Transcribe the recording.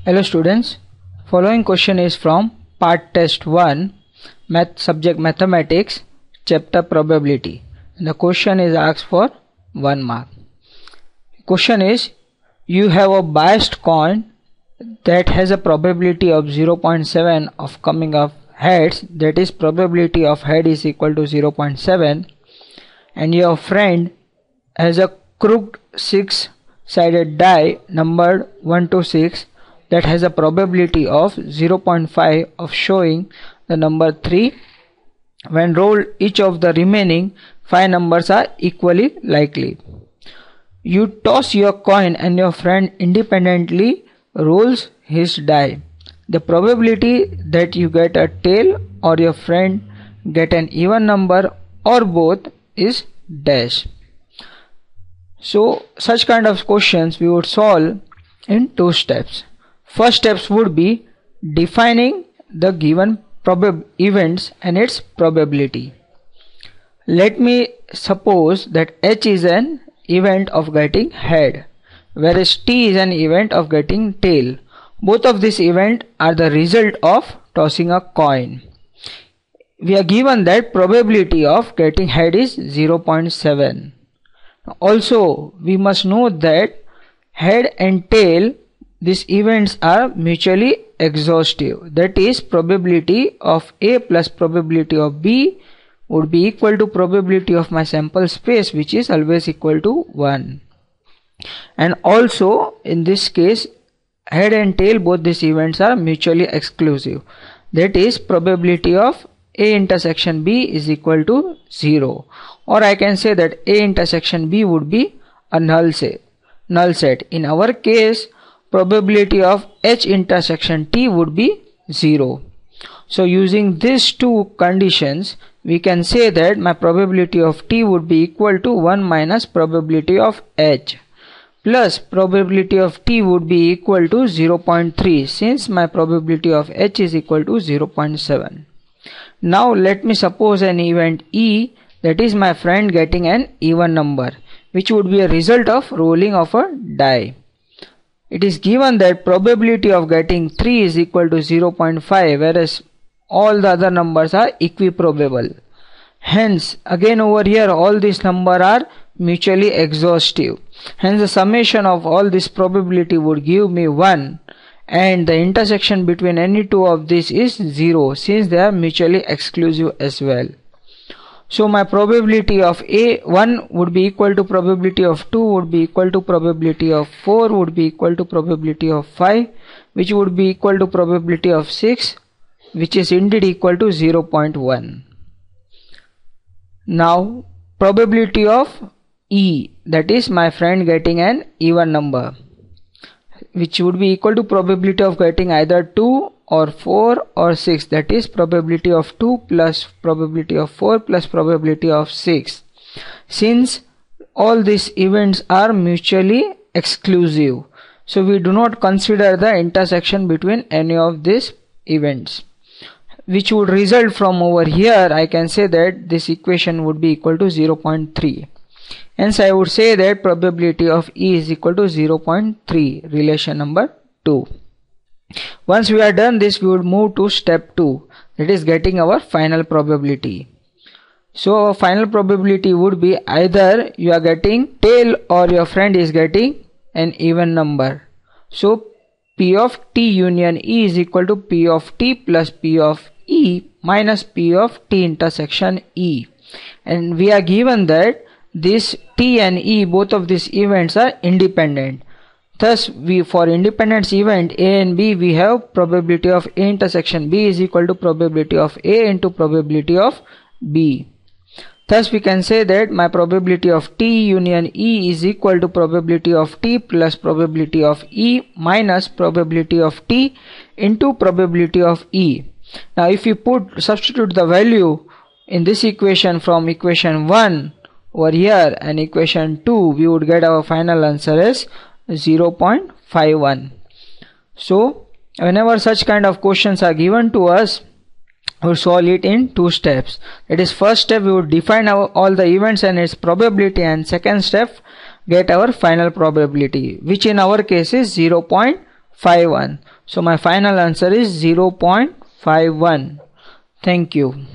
Hello students, following question is from part test 1, subject mathematics, chapter probability. And the question is asked for 1 mark. Question is, you have a biased coin that has a probability of 0.7 of coming up heads, that is probability of head is equal to 0.7, and your friend has a crooked 6-sided die numbered 1 to 6 that has a probability of 0.5 of showing the number 3. When rolled, each of the remaining 5 numbers are equally likely. You toss your coin and your friend independently rolls his die. The probability that you get a tail or your friend get an even number or both is dash. So such kind of questions we would solve in 2 steps. First steps would be defining the given events and its probability. Let me suppose that H is an event of getting head, whereas T is an event of getting tail. Both of these events are the result of tossing a coin. We are given that probability of getting head is 0.7. Also, we must know that head and tail, these events are mutually exhaustive. That is, probability of A plus probability of B would be equal to probability of my sample space, which is always equal to 1. And also, in this case, head and tail, both these events are mutually exclusive. That is, probability of A intersection B is equal to 0. Or I can say that A intersection B would be a null set. In our case, probability of H intersection T would be 0. So using these 2 conditions, we can say that my probability of T would be equal to 1 minus probability of H, plus probability of T would be equal to 0.3, since my probability of H is equal to 0.7. Now let me suppose an event E, that is my friend getting an even number, which would be a result of rolling of a die. It is given that probability of getting 3 is equal to 0.5, whereas all the other numbers are equiprobable. Hence, again over here, all these numbers are mutually exhaustive. Hence, the summation of all this probability would give me 1, and the intersection between any 2 of these is 0, since they are mutually exclusive as well. So my probability of A1 would be equal to probability of 2 would be equal to probability of 4 would be equal to probability of 5, which would be equal to probability of 6, which is indeed equal to 0.1. Now probability of E, that is my friend getting an even number, which would be equal to probability of getting either 2 or 4 or 6, that is probability of 2 plus probability of 4 plus probability of 6. Since all these events are mutually exclusive, so we do not consider the intersection between any of these events, which would result from over here. I can say that this equation would be equal to 0.3. Hence I would say that probability of E is equal to 0.3, relation number 2. Once we are done this, we would move to step 2, that is getting our final probability. So our final probability would be either you are getting tail or your friend is getting an even number. So P of T union E is equal to P of T plus P of E minus P of T intersection E. And we are given that this T and E, both of these events are independent. Thus, for independence event A and B, we have probability of A intersection B is equal to probability of A into probability of B. Thus, we can say that my probability of T union E is equal to probability of T plus probability of E minus probability of T into probability of E. Now, if you substitute the value in this equation from equation 1 over here and equation 2, we would get our final answer as 0.51. So whenever such kind of questions are given to us, we will solve it in 2 steps. That is, first step we would define all the events and its probability, and second step get our final probability, which in our case is 0.51. 0.51. So my final answer is 0.51. Thank you.